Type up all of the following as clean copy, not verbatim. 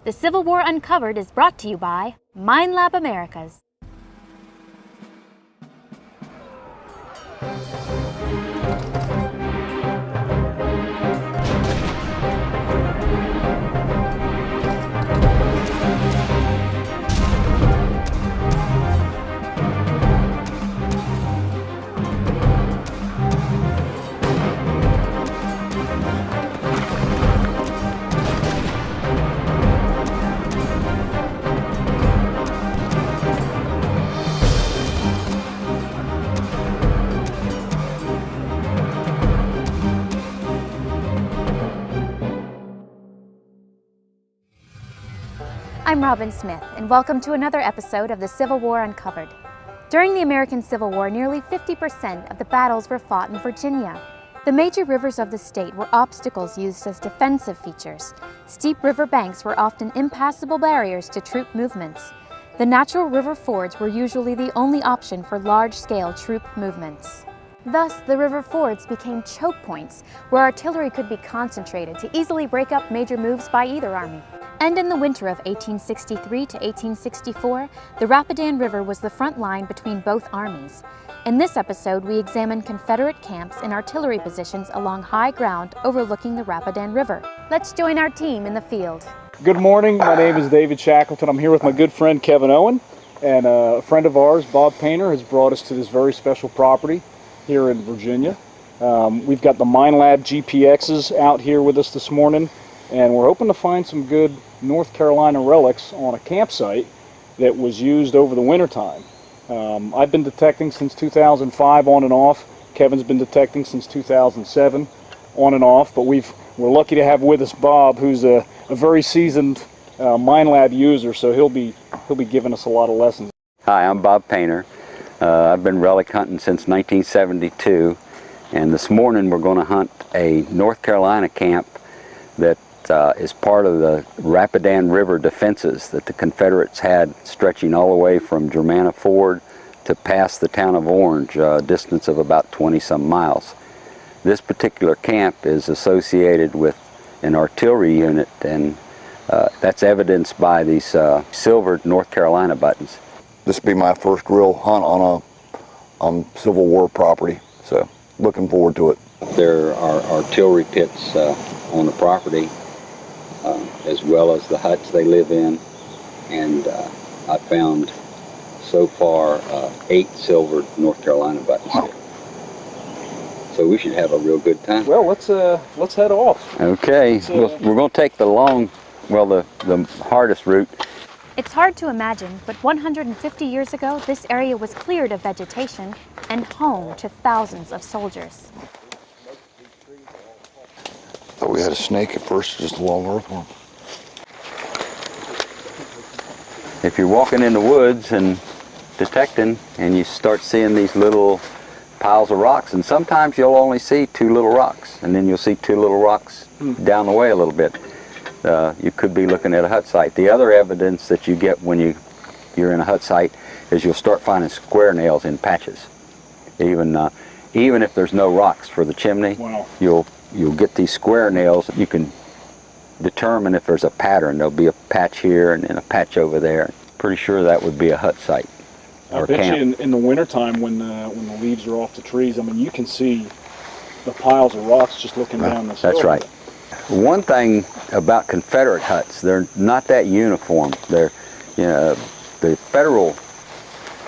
The Civil War Uncovered is brought to you by Minelab Americas. I'm Robin Smith, and welcome to another episode of the Civil War Uncovered. During the American Civil War, nearly 50% of the battles were fought in Virginia. The major rivers of the state were obstacles used as defensive features. Steep river banks were often impassable barriers to troop movements. The natural river fords were usually the only option for large-scale troop movements. Thus, the river fords became choke points where artillery could be concentrated to easily break up major moves by either army. And in the winter of 1863 to 1864, the Rapidan River was the front line between both armies. In this episode, we examine Confederate camps and artillery positions along high ground overlooking the Rapidan River. Let's join our team in the field. Good morning, my name is David Shackleton. I'm here with my good friend Kevin Owen, and a friend of ours, Bob Painter, has brought us to this very special property here in Virginia. We've got the Minelab GPXs out here with us this morning, and we're hoping to find some good North Carolina relics on a campsite that was used over the winter time. I've been detecting since 2005 on and off. Kevin's been detecting since 2007 on and off, but we're lucky to have with us Bob, who's a very seasoned Minelab user, so he'll be giving us a lot of lessons. Hi, I'm Bob Painter. I've been relic hunting since 1972, and this morning we're going to hunt a North Carolina camp that is part of the Rapidan River defenses that the Confederates had stretching all the way from Germanna Ford to past the town of Orange, a distance of about 20-some miles. This particular camp is associated with an artillery unit, and that's evidenced by these silvered North Carolina buttons. This will be my first real hunt on Civil War property, so looking forward to it. There are artillery pits on the property, as well as the huts they live in, and I found so far 8 silvered North Carolina buttons here. So we should have a real good time. Well, let's head off. Okay, we're going to take the hardest route. It's hard to imagine, but 150 years ago, this area was cleared of vegetation and home to thousands of soldiers. Thought we had a snake at first, just a long earthworm. If you're walking in the woods and detecting, and you start seeing these little piles of rocks, and sometimes you'll only see 2 little rocks, and then you'll see 2 little rocks down the way a little bit. You could be looking at a hut site. The other evidence that you get when you're in a hut site is you'll start finding square nails in patches. Even if there's no rocks for the chimney, wow, you'll get these square nails. You can determine if there's a pattern. There'll be a patch here and then a patch over there. Pretty sure that would be a hut site or I bet camp. you in the wintertime when the leaves are off the trees, I mean, you can see the piles of rocks just looking down this hill. That's right. One thing about Confederate huts, they're not that uniform. The Federal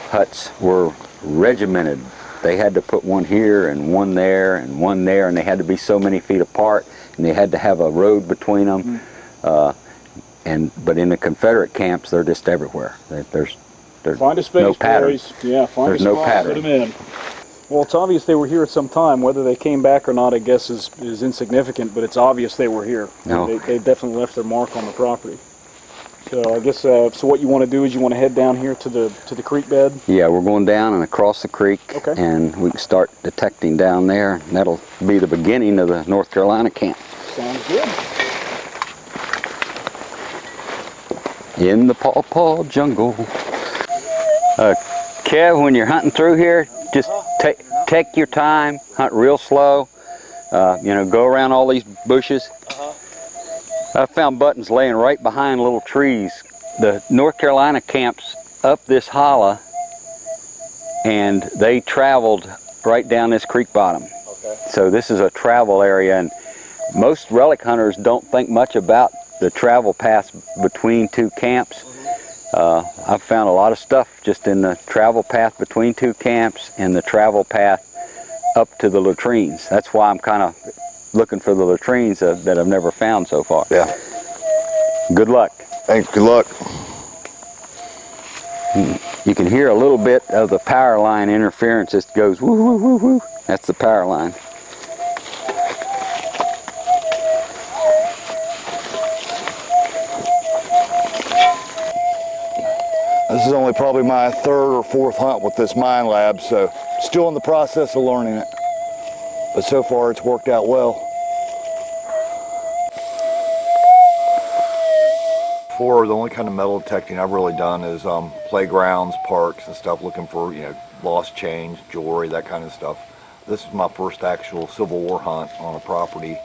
huts were regimented. They had to put one here and one there and one there, and they had to be so many feet apart, and they had to have a road between them. But in the Confederate camps, they're just everywhere. There's find a space, no pattern. boys. Yeah, find There's a no spot, pattern. Put them in. Well, it's obvious they were here at some time. Whether they came back or not, I guess, is insignificant, but it's obvious they were here. No. They definitely left their mark on the property. So I guess, so what you want to do is you want to head down here to the creek bed? Yeah, we're going down and across the creek, okay, and we can start detecting down there, and that'll be the beginning of the North Carolina camp. Sounds good. In the pawpaw jungle. Kev, when you're hunting through here, just take your time, hunt real slow. Go around all these bushes. I found buttons laying right behind little trees. The North Carolina camps up this hollow, and they traveled right down this creek bottom. Okay. So this is a travel area, and most relic hunters don't think much about the travel paths between two camps. I've found a lot of stuff just in the travel path between two camps and the travel path up to the latrines. That's why I'm kind of looking for the latrines that I've never found so far. Yeah. Good luck. Thanks. Good luck. You can hear a little bit of the power line interference. It goes woo woo woo woo. That's the power line. This is only probably my third or fourth hunt with this Minelab, so still in the process of learning it. But so far it's worked out well. Before, the only kind of metal detecting I've really done is playgrounds, parks and stuff, looking for, you know, lost change, jewelry, that kind of stuff. This is my first actual Civil War hunt on a property.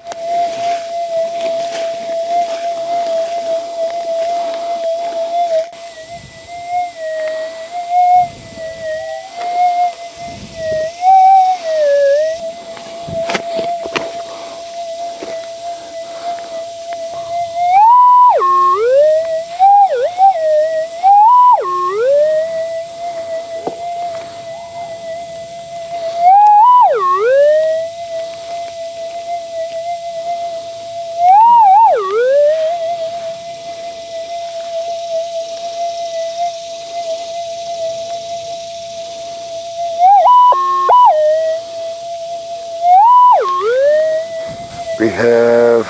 We have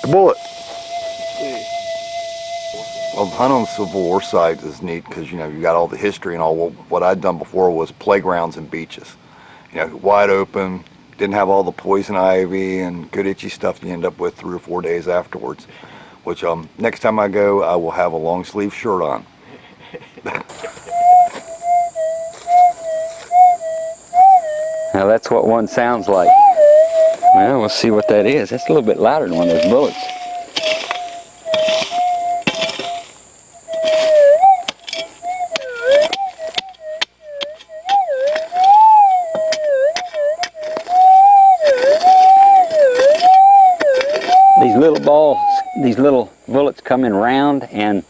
the bullet. Well, hunting on the Civil War site is neat because, you know, you got all the history and all. Well, what I'd done before was playgrounds and beaches. You know, wide open, didn't have all the poison ivy and good itchy stuff you end up with 3 or 4 days afterwards. Which next time I go, I will have a long sleeve shirt on. Now that's what one sounds like. Well, we'll see what that is. That's a little bit louder than one of those bullets. These little balls, these little bullets come in round and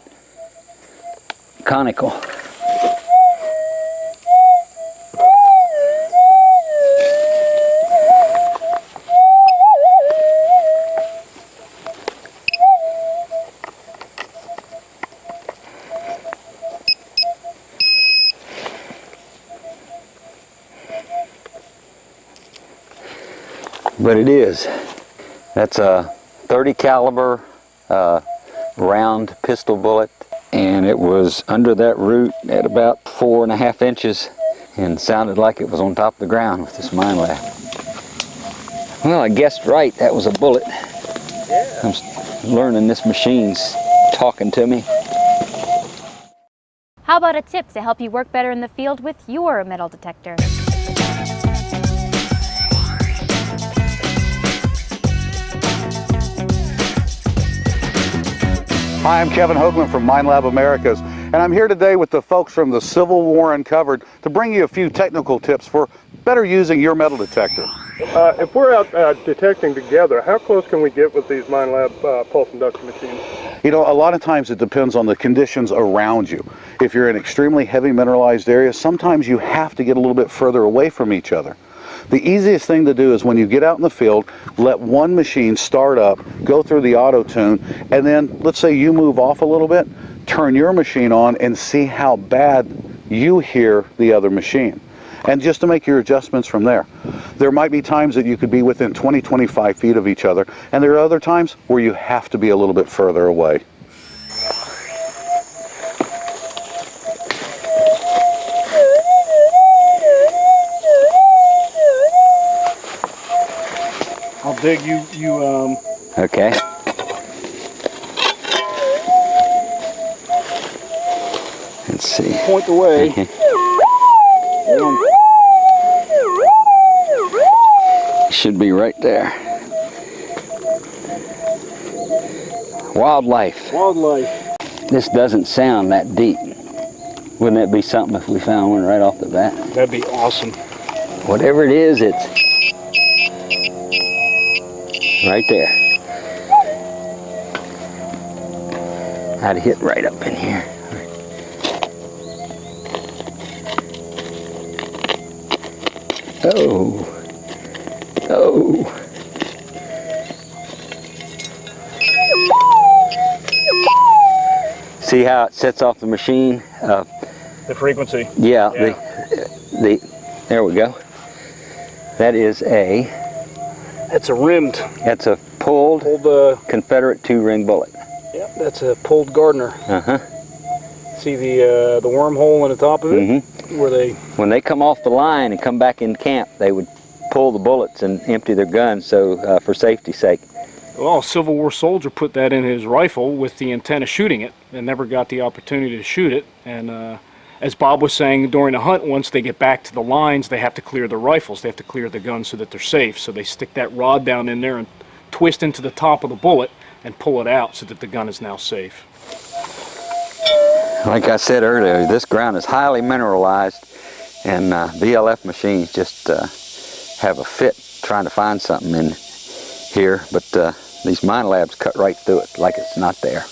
conical. But it is. That's a 30 caliber round pistol bullet, and it was under that root at about 4.5 inches and sounded like it was on top of the ground with this Minelab. Well, I guessed right, that was a bullet. Yeah. I'm learning this machine's talking to me. How about a tip to help you work better in the field with your metal detector? Hi, I'm Kevin Hoagland from Minelab Americas, and I'm here today with the folks from the Civil War Uncovered to bring you a few technical tips for better using your metal detector. If we're out detecting together, how close can we get with these Minelab pulse induction machines? You know, a lot of times it depends on the conditions around you. If you're in extremely heavy mineralized areas, sometimes you have to get a little bit further away from each other. The easiest thing to do is when you get out in the field, let one machine start up, go through the auto tune, and then let's say you move off a little bit, turn your machine on and see how bad you hear the other machine. And just to make your adjustments from there. There might be times that you could be within 20-25 feet of each other, and there are other times where you have to be a little bit further away. How big you Okay. Let's see. Point the way. Should be right there. Wildlife. Wildlife. This doesn't sound that deep. Wouldn't that be something if we found one right off the bat? That'd be awesome. Whatever it is, it's right there. I'd hit right up in here. Oh. Oh. See how it sets off the machine? The frequency. Yeah. There we go. That is a. That's a rimmed. That's a pulled Confederate 2-ring bullet. Yep, that's a pulled Gardner. See the wormhole in the top of it? Where they... When they come off the line and come back in camp, they would pull the bullets and empty their guns, so for safety's sake. Well, a Civil War soldier put that in his rifle with the intent of shooting it and never got the opportunity to shoot it. And as Bob was saying, during the hunt, once they get back to the lines, they have to clear their rifles. They have to clear the guns so that they're safe. So they stick that rod down in there and twist into the top of the bullet and pull it out so that the gun is now safe. Like I said earlier, this ground is highly mineralized, and BLF machines just have a fit trying to find something in here, but these Minelabs cut right through it like it's not there.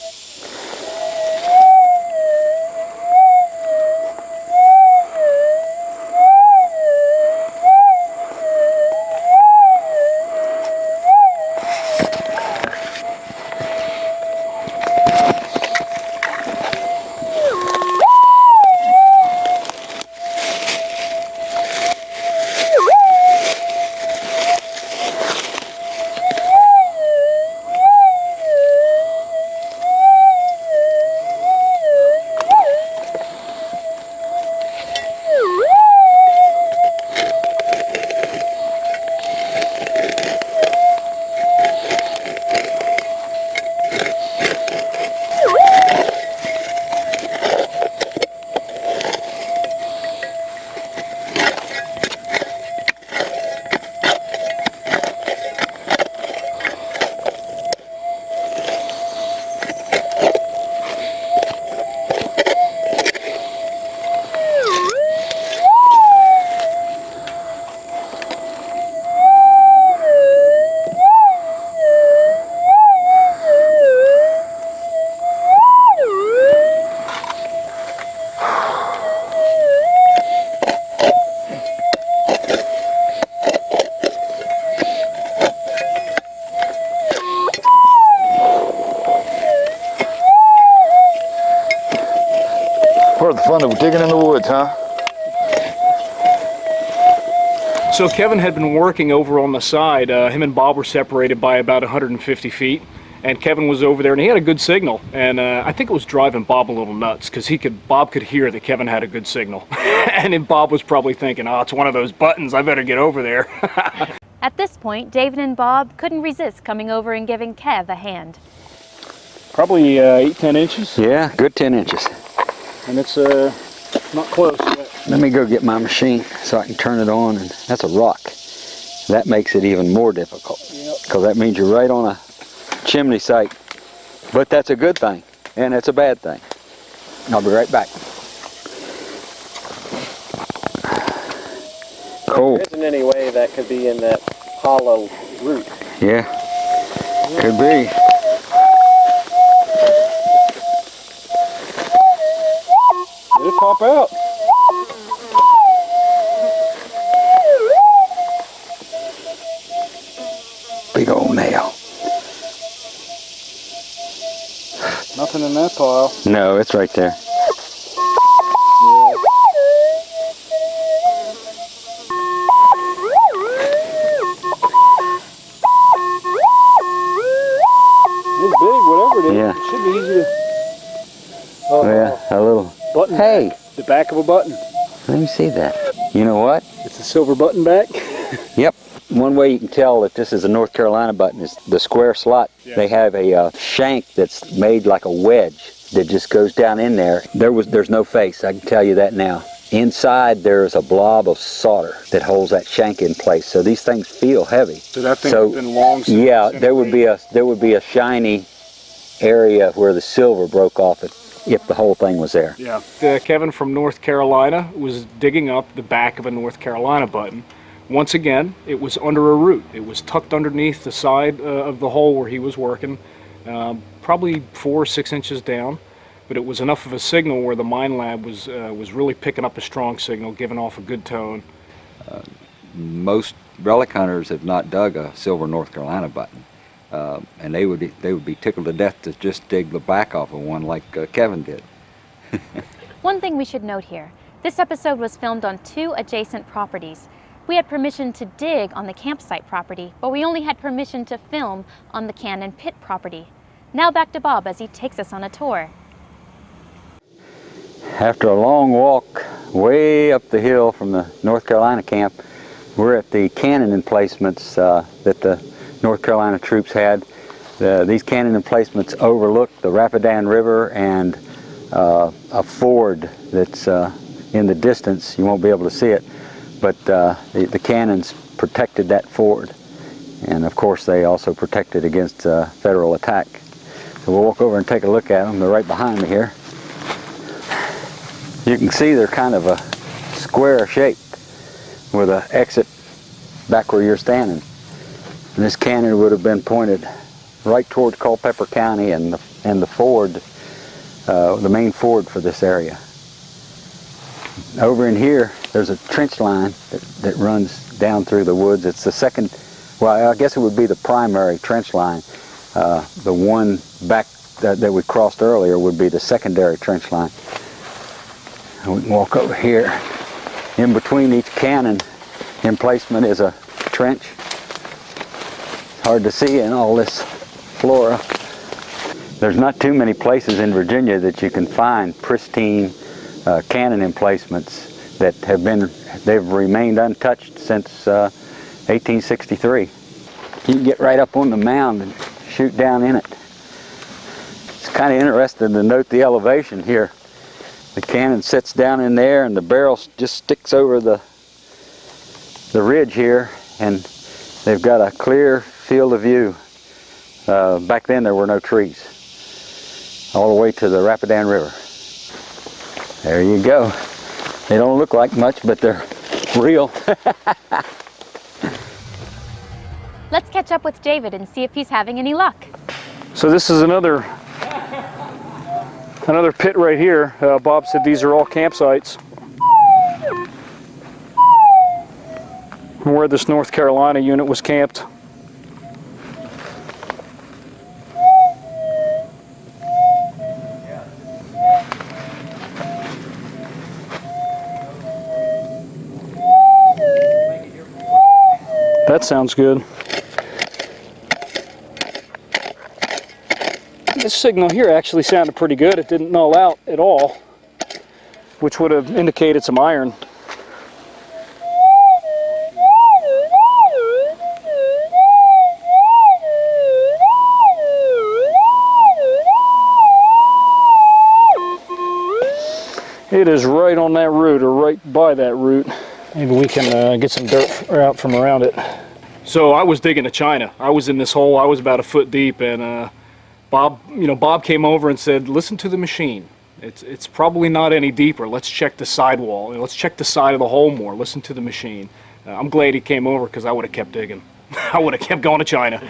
Part of the fun of digging in the woods, huh? So Kevin had been working over on the side. Him and Bob were separated by about 150 feet. And Kevin was over there and he had a good signal. And I think it was driving Bob a little nuts because Bob could hear that Kevin had a good signal. And then Bob was probably thinking, oh, it's one of those buttons, I better get over there. At this point, David and Bob couldn't resist coming over and giving Kev a hand. Probably 8-10 inches. Yeah, good 10 inches. And it's not close yet. Let me go get my machine so I can turn it on, and that's a rock. That makes it even more difficult, because that means you're right on a chimney site. But that's a good thing, and it's a bad thing. I'll be right back. Cool. There isn't any way that could be in that hollow root. Yeah, could be. Did it pop out? Big old nail. Nothing in that pile. No, it's right there. Yeah. It's big, whatever it is. Yeah. It should be easy to... Oh, yeah, a little. Button. Hey! The back of a button. Let me see that. You know what? It's a silver button back. Yep. One way you can tell that this is a North Carolina button is the square slot. Yeah. They have a shank that's made like a wedge that just goes down in there. There's no face, I can tell you that now. Inside there's a blob of solder that holds that shank in place. So these things feel heavy. So that thing's been long since. Yeah, there would be a shiny area where the silver broke off it, if the whole thing was there. Yeah. Kevin from North Carolina was digging up the back of a North Carolina button. Once again, it was under a root. It was tucked underneath the side of the hole where he was working, probably 4 or 6 inches down. But it was enough of a signal where the Minelab was really picking up a strong signal, giving off a good tone. Most relic hunters have not dug a silver North Carolina button, and they would be tickled to death to just dig the back off of one like Kevin did. One thing we should note here, this episode was filmed on 2 adjacent properties. We had permission to dig on the campsite property, but we only had permission to film on the Cannon Pit property. Now back to Bob as he takes us on a tour. After a long walk way up the hill from the North Carolina camp, we're at the cannon emplacements that the North Carolina troops had. These cannon emplacements overlook the Rapidan River and a ford that's in the distance. You won't be able to see it, but the cannons protected that ford. And of course they also protected against federal attack. So we'll walk over and take a look at them. They're right behind me here. You can see they're kind of a square shape with an exit back where you're standing. And this cannon would have been pointed right towards Culpeper County and the ford, the main ford for this area. Over in here, there's a trench line that runs down through the woods. It's the second, well, I guess it would be the primary trench line. The one back that we crossed earlier would be the secondary trench line. And we can walk over here. In between each cannon emplacement is a trench. It's hard to see in all this flora. There's not too many places in Virginia that you can find pristine cannon emplacements that they've remained untouched since 1863. You can get right up on the mound and shoot down in it. It's kind of interesting to note the elevation here. The cannon sits down in there and the barrel just sticks over the ridge here, and they've got a clear field of view. Back then there were no trees, all the way to the Rapidan River. There you go. They don't look like much, but they're real. Let's catch up with David and see if he's having any luck. So this is another pit right here. Bob said these are all campsites. Where this North Carolina unit was camped. That sounds good. This signal here actually sounded pretty good. It didn't null out at all, which would have indicated some iron. It is right on that root, or right by that root. Maybe we can get some dirt out from around it. So I was digging a china. I was in this hole. I was about a foot deep, and Bob came over and said, "Listen to the machine. It's probably not any deeper. Let's check the sidewall. Let's check the side of the hole more. Listen to the machine." I'm glad he came over because I would have kept digging. I would have kept going to China.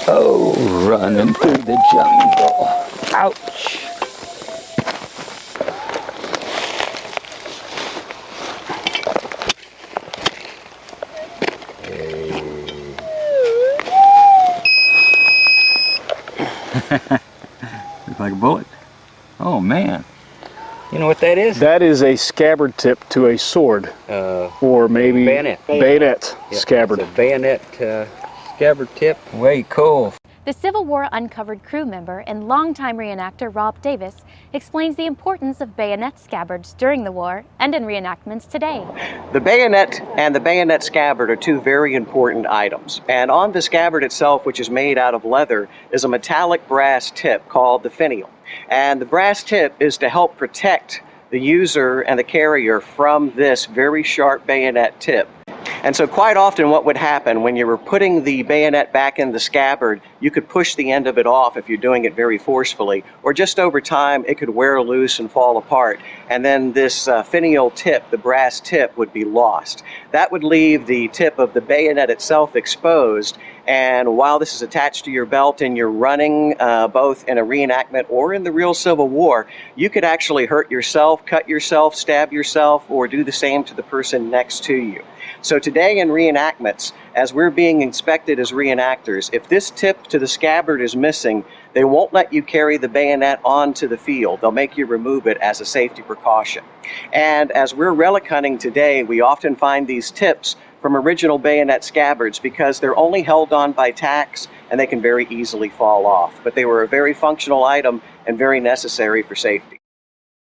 Oh, running through the jungle. Ouch. Looks like a bullet. Oh man. You know what that is? That is a scabbard tip to a sword. Or maybe bayonet Yep, scabbard. It's a bayonet scabbard tip. Way cool. The Civil War Uncovered crew member and longtime reenactor Rob Davis explains the importance of bayonet scabbards during the war and in reenactments today. The bayonet and the bayonet scabbard are two very important items. And on the scabbard itself, which is made out of leather, is a metallic brass tip called the finial. And the brass tip is to help protect the user and the carrier from this very sharp bayonet tip. And so quite often what would happen when you were putting the bayonet back in the scabbard, you could push the end of it off if you're doing it very forcefully, or just over time it could wear loose and fall apart, and then this finial tip, the brass tip, would be lost. That would leave the tip of the bayonet itself exposed, and while this is attached to your belt and you're running both in a reenactment or in the real Civil War, you could actually hurt yourself, cut yourself, stab yourself, or do the same to the person next to you. So today in reenactments, as we're being inspected as reenactors, if this tip to the scabbard is missing, they won't let you carry the bayonet onto the field. They'll make you remove it as a safety precaution. And as we're relic hunting today, we often find these tips from original bayonet scabbards because they're only held on by tacks and they can very easily fall off. But they were a very functional item and very necessary for safety.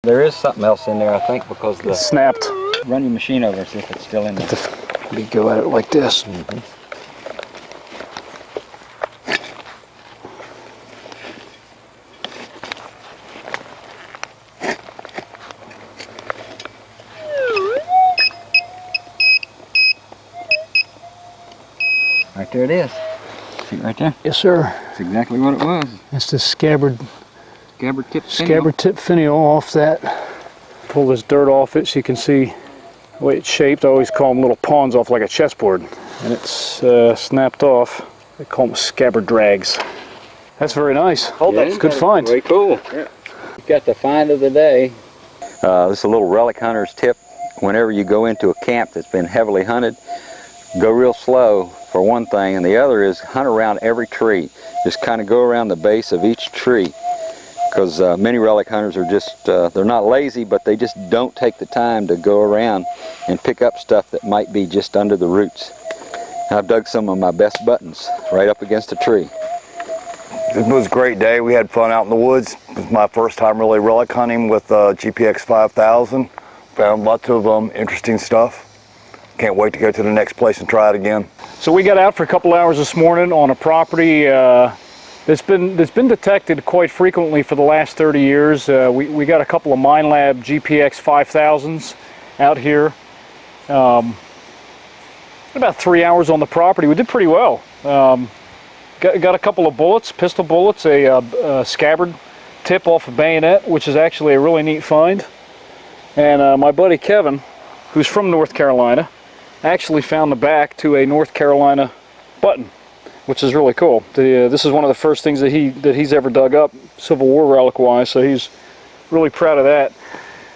There is something else in there, I think, because the... It's snapped. Run your machine over and see if it's still in there. Let me go at it like this. Right there it is. See it right there? Yes, sir. That's exactly what it was. It's the scabbard Scabbard tip finial off that. Pull this dirt off it so you can see the way it's shaped. I always call them little pawns off like a chessboard. And it's snapped off. They call them scabbard drags. That's very nice. That's a good find. Very cool. Yeah. You've got the find of the day. This is a little relic hunter's tip. Whenever you go into a camp that's been heavily hunted, go real slow for one thing, and the other is hunt around every tree. Just kind of go around the base of each tree, because many relic hunters are just, they're not lazy, but they just don't take the time to go around and pick up stuff that might be just under the roots. I've dug some of my best buttons right up against a tree. It was a great day. We had fun out in the woods. It was my first time really relic hunting with GPX 5000. Found lots of interesting stuff. Can't wait to go to the next place and try it again. So we got out for a couple hours this morning on a property that's been detected quite frequently for the last 30 years. We got a couple of Minelab GPX 5000s out here. About 3 hours on the property. We did pretty well. Got a couple of bullets, pistol bullets, a scabbard tip off a bayonet, which is actually a really neat find. And my buddy Kevin, who's from North Carolina, actually found the back to a North Carolina button, which is really cool. This is one of the first things that he's ever dug up, Civil War relic-wise, so he's really proud of that.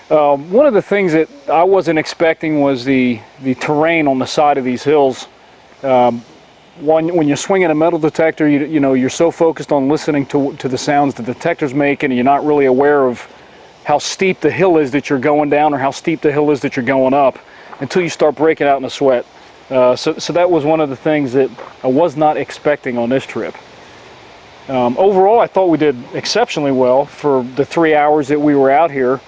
One of the things that I wasn't expecting was the terrain on the side of these hills. When you're swinging a metal detector, you know, you're so focused on listening to the sounds the detector's making, and you're not really aware of how steep the hill is that you're going down or how steep the hill is that you're going up until you start breaking out in a sweat. So that was one of the things that I was not expecting on this trip. Overall, I thought we did exceptionally well for the 3 hours that we were out here.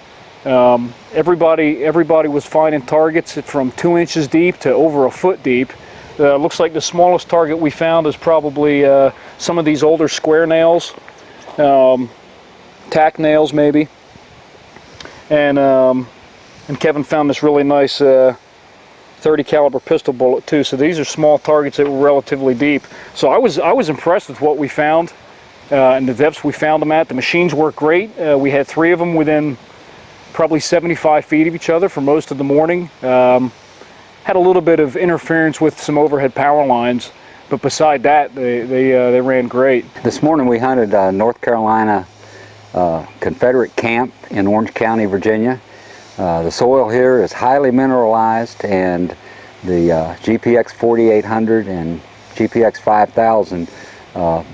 Everybody was finding targets from 2 inches deep to over a foot deep. Looks like the smallest target we found is probably some of these older square nails, tack nails maybe. And Kevin found this really nice 30 caliber pistol bullet too. So these are small targets that were relatively deep. So I was impressed with what we found and the depths we found them at. The machines work great. We had 3 of them within probably 75 feet of each other for most of the morning. Had a little bit of interference with some overhead power lines, but beside that, they ran great. This morning we hunted North Carolina Confederate camp in Orange County, Virginia. The soil here is highly mineralized, and the GPX 4800 and GPX 5000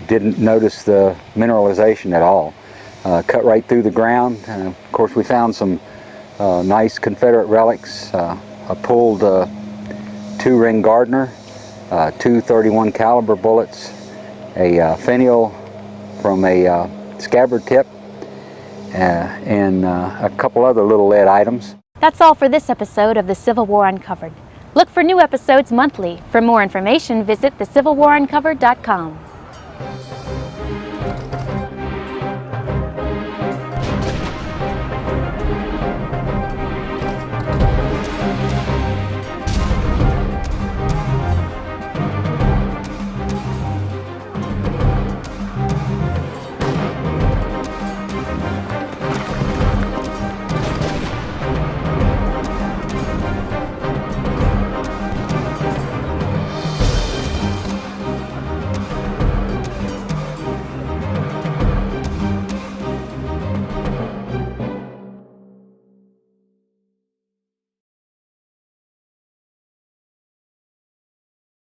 didn't notice the mineralization at all. Cut right through the ground. Of course, we found some nice Confederate relics. I pulled 2-ring Gardner, 2 31 caliber bullets, a finial from a scabbard tip, and a couple other little lead items. That's all for this episode of the Civil War Uncovered. Look for new episodes monthly. For more information, visit thecivilwaruncovered.com.